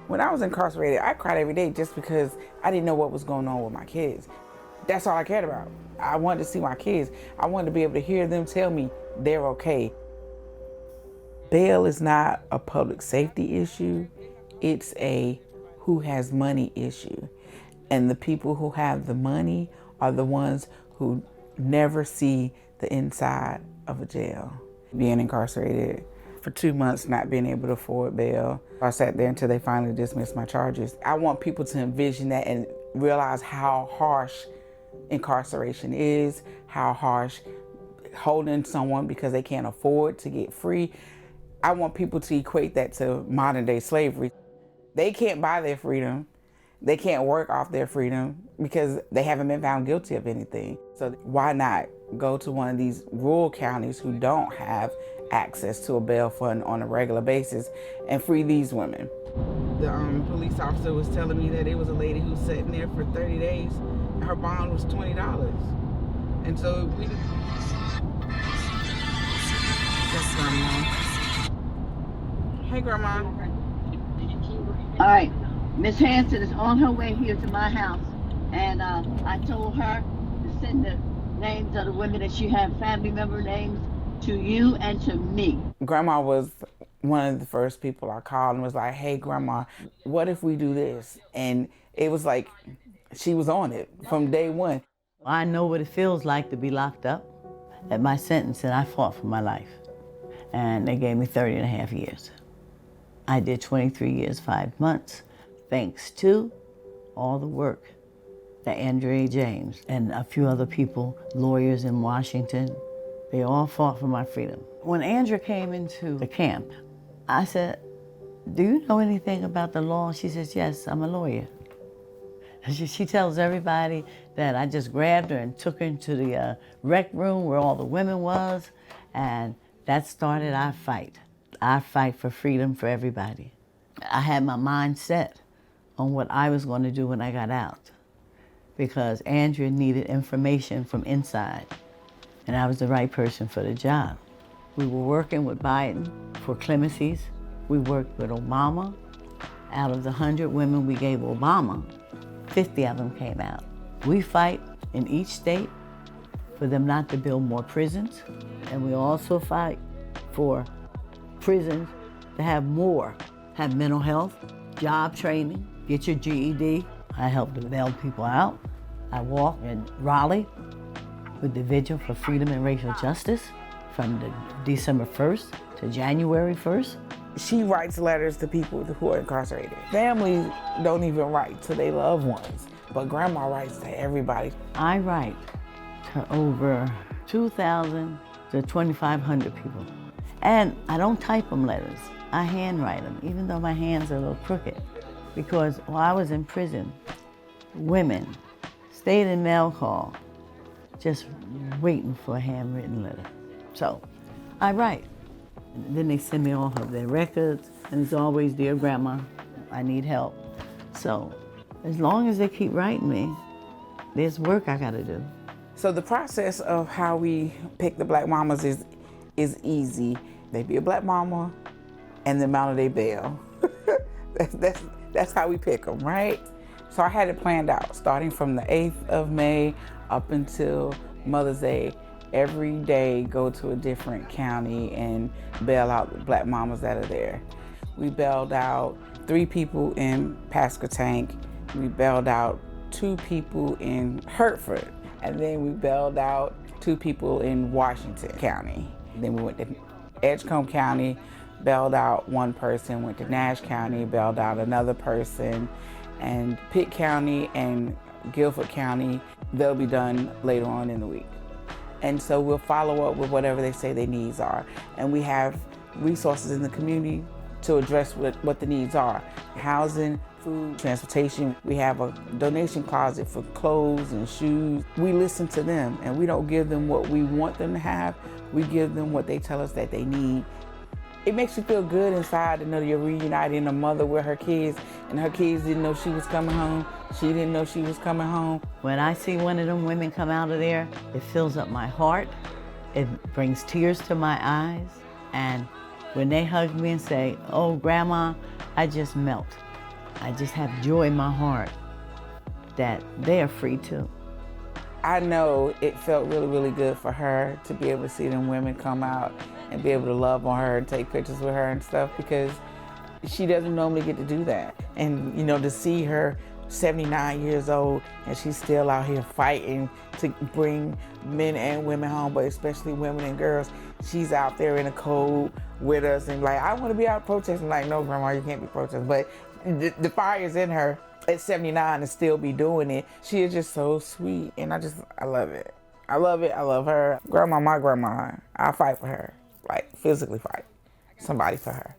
When I was incarcerated, I cried every day just because I didn't know what was going on with my kids. That's all I cared about. I wanted to see my kids. I wanted to be able to hear them tell me they're okay. Bail is not a public safety issue. It's a who has money issue. And the people who have the money are the ones who never see the inside of a jail. Being incarcerated for 2 months, not being able to afford bail, I sat there until they finally dismissed my charges. I want people to envision that and realize how harsh incarceration is, how harsh holding someone because they can't afford to get free. I want people to equate that to modern day slavery. They can't buy their freedom. They can't work off their freedom because they haven't been found guilty of anything. So why not go to one of these rural counties who don't have access to a bail fund on a regular basis and free these women? The police officer was telling me that it was a lady who was sitting there for 30 days and her bond was $20. And so we just... That's Grandma. Hey, Grandma. All right, Miss Hanson is on her way here to my house, and I told her to send the names of the women that she had, family member names, to you and to me. Grandma was one of the first people I called and was like, hey, Grandma, what if we do this? And it was like she was on it from day one. I know what it feels like to be locked up. At my sentence, and I fought for my life. And they gave me 30 and a half years. I did 23 years, 5 months, thanks to all the work that Andrea James and a few other people, lawyers in Washington, they all fought for my freedom. When Andrea came into the camp, I said, do you know anything about the law? She says, yes, I'm a lawyer. She tells everybody that I just grabbed her and took her into the rec room where all the women was, and that started our fight. Our fight for freedom for everybody. I had my mind set on what I was going to do when I got out because Andrea needed information from inside, and I was the right person for the job. We were working with Biden for clemencies. We worked with Obama. Out of the 100 women we gave Obama, 50 of them came out. We fight in each state for them not to build more prisons, and we also fight for prisons to have more, have mental health, job training, get your GED. I help to bail people out. I walk in Raleigh with the Vigil for Freedom and Racial Justice from the December 1st to January 1st. She writes letters to people who are incarcerated. Families don't even write to their loved ones, but Grandma writes to everybody. I write to over 2,000 to 2,500 people. And I don't type them letters. I handwrite them, even though my hands are a little crooked. Because while I was in prison, women stayed in mail call, just waiting for a handwritten letter. So I write. And then they send me all of their records, and it's always, dear Grandma, I need help. So as long as they keep writing me, there's work I gotta do. So the process of how we pick the black mamas is easy. They be a black mama and the amount of their bail. that's how we pick them, right? So I had it planned out, starting from the 8th of May up until Mother's Day. Every day go to a different county and bail out the black mamas that are there. We bailed out 3 people in Pasquotank. We bailed out 2 people in Hertford. And then we bailed out 2 people in Washington County. Then we went to Edgecombe County, bailed out 1 person, went to Nash County, bailed out another person, and Pitt County and Guilford County, they'll be done later on in the week. And so we'll follow up with whatever they say their needs are. And we have resources in the community to address what the needs are. Housing, food, transportation. We have a donation closet for clothes and shoes. We listen to them and we don't give them what we want them to have. We give them what they tell us that they need. It makes you feel good inside to know you're reuniting a mother with her kids, and her kids didn't know she was coming home. She didn't know she was coming home. When I see one of them women come out of there, it fills up my heart. It brings tears to my eyes, and When they hug me and say, "Oh, Grandma," I just melt. I just have joy in my heart that they are free too. I know it felt really, really good for her to be able to see them women come out and be able to love on her and take pictures with her and stuff, because she doesn't normally get to do that. And you know, to see her 79 years old and she's still out here fighting to bring men and women home, but especially women and girls. She's out there in the cold with us and like, I want to be out protesting. Like, no, Grandma, you can't be protesting. But the fire's in her at 79 to still be doing it. She is just so sweet, and I love it. I love it. I love her. Grandma, my grandma. I'll fight for her, like physically fight somebody for her.